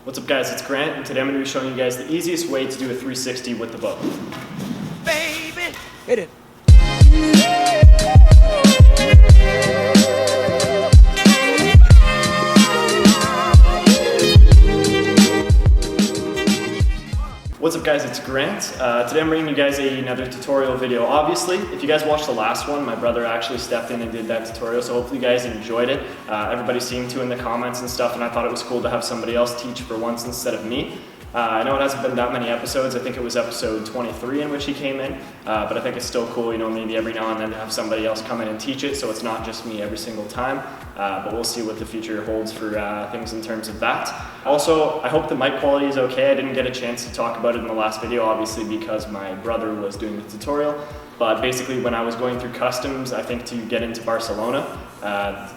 What's up guys, it's Grant, and today I'm going to be showing you guys the easiest way to do a 360 with the bow. Baby, hit it. What's up guys, it's Grant. Today I'm bringing you guys another tutorial video. Obviously, if you guys watched the last one, my brother actually stepped in and did that tutorial, so hopefully you guys enjoyed it. Everybody seemed to in the comments and stuff, and I thought it was cool to have somebody else teach for once instead of me. I know it hasn't been that many episodes. I think it was episode 23 in which he came in, but I think it's still cool, you know, maybe every now and then to have somebody else come in and teach it, so it's not just me every single time, but we'll see what the future holds for things in terms of that. Also, I hope the mic quality is okay. I didn't get a chance to talk about it in the last video, obviously because my brother was doing the tutorial, but basically when I was going through customs, I think to get into Barcelona,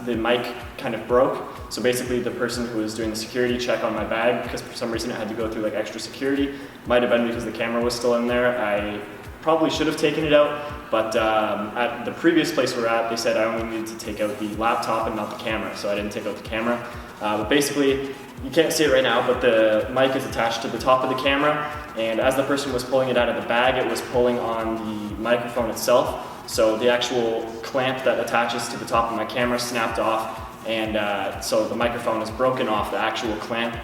the mic kind of broke. So basically the person who was doing the security check on my bag, because for some reason it had to go through like extra security, might have been because the camera was still in there. I probably should have taken it out, but at the previous place we're at, they said I only needed to take out the laptop and not the camera, so I didn't take out the camera. But basically, you can't see it right now, but the mic is attached to the top of the camera, and as the person was pulling it out of the bag, it was pulling on the microphone itself. So the actual clamp that attaches to the top of my camera snapped off, and so the microphone is broken off the actual clamp.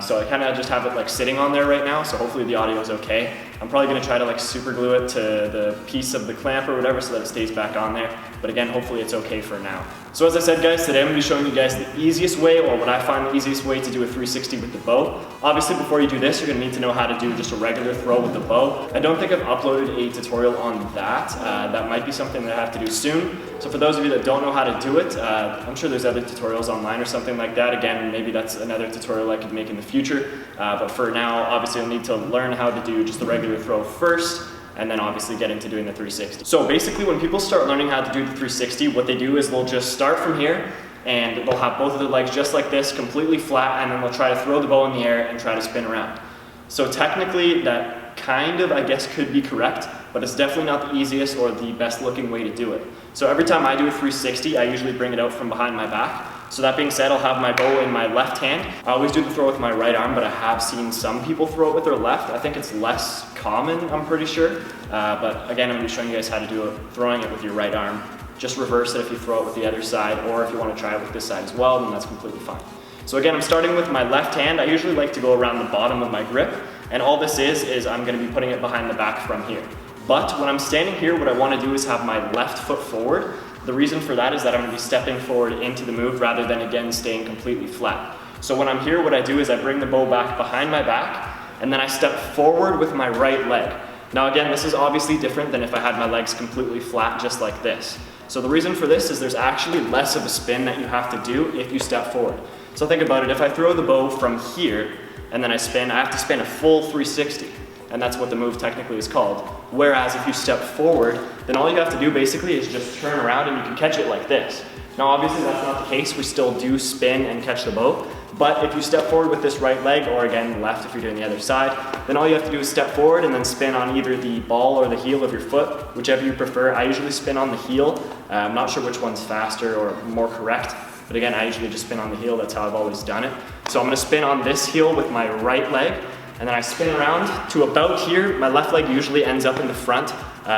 So I kind of just have it like sitting on there right now, so hopefully the audio is okay. I'm probably going to try to like super glue it to the piece of the clamp or whatever so that it stays back on there, but again, hopefully it's okay for now. So as I said guys, today I'm going to be showing you guys the easiest way, or what I find the easiest way to do a 360 with the bow. Obviously before you do this, you're going to need to know how to do just a regular throw with the bow. I don't think I've uploaded a tutorial on that. That might be something that I have to do soon. So for those of you that don't know how to do it, I'm sure there's other tutorials online or something like that. Again, maybe that's another tutorial I could make in the future. But for now, obviously you'll need to learn how to do just the regular throw first, and then obviously get into doing the 360. So basically when people start learning how to do the 360, what they do is they'll just start from here, and they'll have both of their legs just like this, completely flat, and then they'll try to throw the bow in the air and try to spin around. So technically that kind of, I guess, could be correct, but it's definitely not the easiest or the best looking way to do it. So every time I do a 360, I usually bring it out from behind my back. So that being said, I'll have my bow in my left hand. I always do the throw with my right arm, but I have seen some people throw it with their left. I think it's less common, I'm pretty sure. But again, I'm going to be showing you guys how to do it, throwing it with your right arm. Just reverse it if you throw it with the other side, or if you want to try it with this side as well, then that's completely fine. So again, I'm starting with my left hand. I usually like to go around the bottom of my grip, and all this is I'm going to be putting it behind the back from here. But when I'm standing here, what I want to do is have my left foot forward. The reason for that is that I'm going to be stepping forward into the move rather than again staying completely flat. So when I'm here, what I do is I bring the bow back behind my back, and then I step forward with my right leg. Now again, this is obviously different than if I had my legs completely flat just like this. So the reason for this is there's actually less of a spin that you have to do if you step forward. So think about it, if I throw the bow from here and then I spin, I have to spin a full 360. And that's what the move technically is called. Whereas if you step forward, then all you have to do basically is just turn around and you can catch it like this. Now obviously that's not the case, we still do spin and catch the bow, but if you step forward with this right leg, or again left if you're doing the other side, then all you have to do is step forward and then spin on either the ball or the heel of your foot, whichever you prefer. I usually spin on the heel. I'm not sure which one's faster or more correct, but again, I usually just spin on the heel, that's how I've always done it. So I'm gonna spin on this heel with my right leg, and then I spin around to about here. My left leg usually ends up in the front.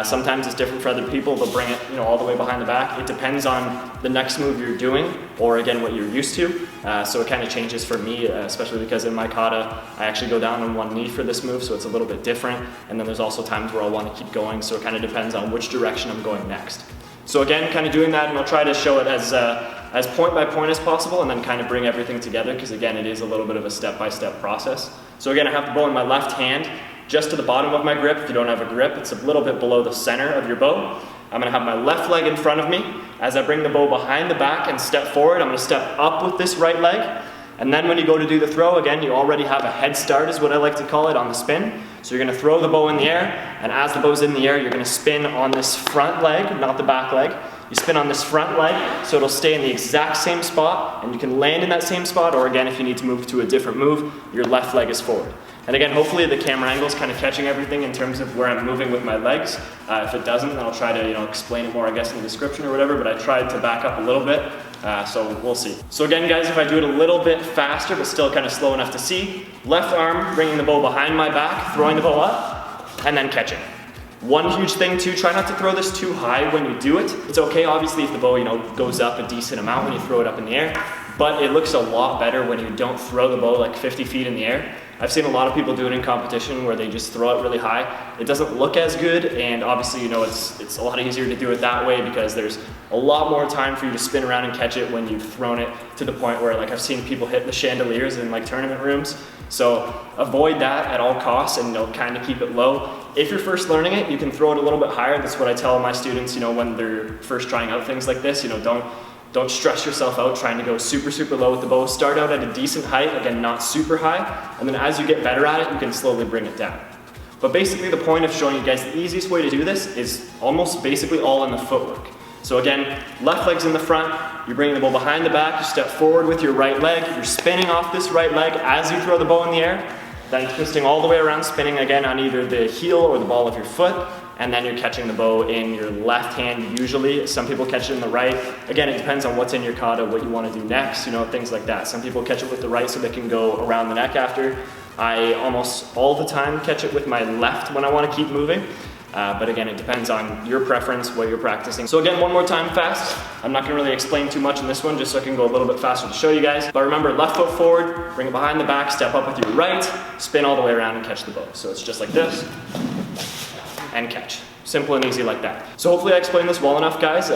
Sometimes it's different for other people. They'll bring it, you know, all the way behind the back. It depends on the next move you're doing, or again, what you're used to. So it kind of changes for me, especially because in my kata, I actually go down on one knee for this move, so it's a little bit different. And then there's also times where I'll want to keep going, so it kind of depends on which direction I'm going next. So again, kind of doing that, and I'll try to show it as point by point as possible, and then kind of bring everything together, because again, it is a little bit of a step-by-step process. So again, I have the bow in my left hand, just to the bottom of my grip. If you don't have a grip, it's a little bit below the center of your bow. I'm going to have my left leg in front of me. As I bring the bow behind the back and step forward, I'm going to step up with this right leg. And then when you go to do the throw, again, you already have a head start, is what I like to call it, on the spin. So you're going to throw the bow in the air, and as the bow's in the air, you're going to spin on this front leg, not the back leg. You spin on this front leg, so it'll stay in the exact same spot, and you can land in that same spot, or again, if you need to move to a different move, your left leg is forward. And again, hopefully the camera angle is kind of catching everything in terms of where I'm moving with my legs. If it doesn't, then I'll try to explain it more, I guess, in the description or whatever, but I tried to back up a little bit So we'll see. So again, guys, if I do it a little bit faster, but still kind of slow enough to see, left arm, bringing the bow behind my back, throwing the bow up, and then catching. One huge thing too, try not to throw this too high when you do it. It's okay, obviously, if the bow, goes up a decent amount when you throw it up in the air, but it looks a lot better when you don't throw the bow like 50 feet in the air. I've seen a lot of people do it in competition where they just throw it really high. It doesn't look as good, and obviously, it's a lot easier to do it that way because there's a lot more time for you to spin around and catch it when you've thrown it to the point where, like, I've seen people hit the chandeliers in like tournament rooms. So avoid that at all costs and kind of keep it low. If you're first learning it, you can throw it a little bit higher. That's what I tell my students, when they're first trying out things like this. Don't stress yourself out trying to go super, super low with the bow. Start out at a decent height, again, not super high, and then as you get better at it, you can slowly bring it down. But basically the point of showing you guys the easiest way to do this is almost basically all in the footwork. So again, left leg's in the front, you're bringing the bow behind the back, you step forward with your right leg, you're spinning off this right leg as you throw the bow in the air, then twisting all the way around, spinning again on either the heel or the ball of your foot, and then you're catching the bow in your left hand usually. Some people catch it in the right. Again, it depends on what's in your kata, what you want to do next, things like that. Some people catch it with the right so they can go around the neck after. I almost all the time catch it with my left when I want to keep moving. But again, it depends on your preference, what you're practicing. So again, one more time fast. I'm not gonna really explain too much in this one, just so I can go a little bit faster to show you guys. But remember, left foot forward, bring it behind the back, step up with your right, spin all the way around and catch the bow. So it's just like this, and catch. Simple and easy like that. So hopefully I explained this well enough, guys.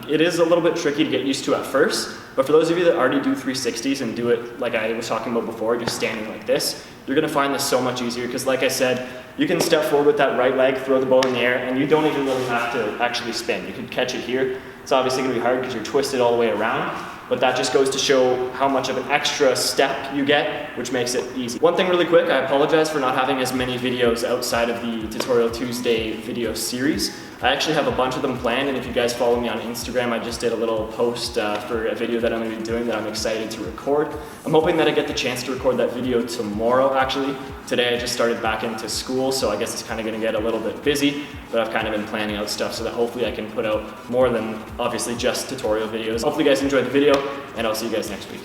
It is a little bit tricky to get used to at first, but for those of you that already do 360s and do it like I was talking about before, just standing like this, you're gonna find this so much easier because, like I said, you can step forward with that right leg, throw the bow in the air, and you don't even really have to actually spin. You can catch it here. It's obviously gonna be hard because you're twisted all the way around, but that just goes to show how much of an extra step you get, which makes it easy. One thing really quick, I apologize for not having as many videos outside of the Tutorial Tuesday video series. I actually have a bunch of them planned, and if you guys follow me on Instagram, I just did a little post for a video that I'm going to be doing that I'm excited to record. I'm hoping that I get the chance to record that video tomorrow, actually. Today I just started back into school, so I guess it's kind of going to get a little bit busy, but I've kind of been planning out stuff so that hopefully I can put out more than obviously just tutorial videos. Hopefully you guys enjoyed the video, and I'll see you guys next week.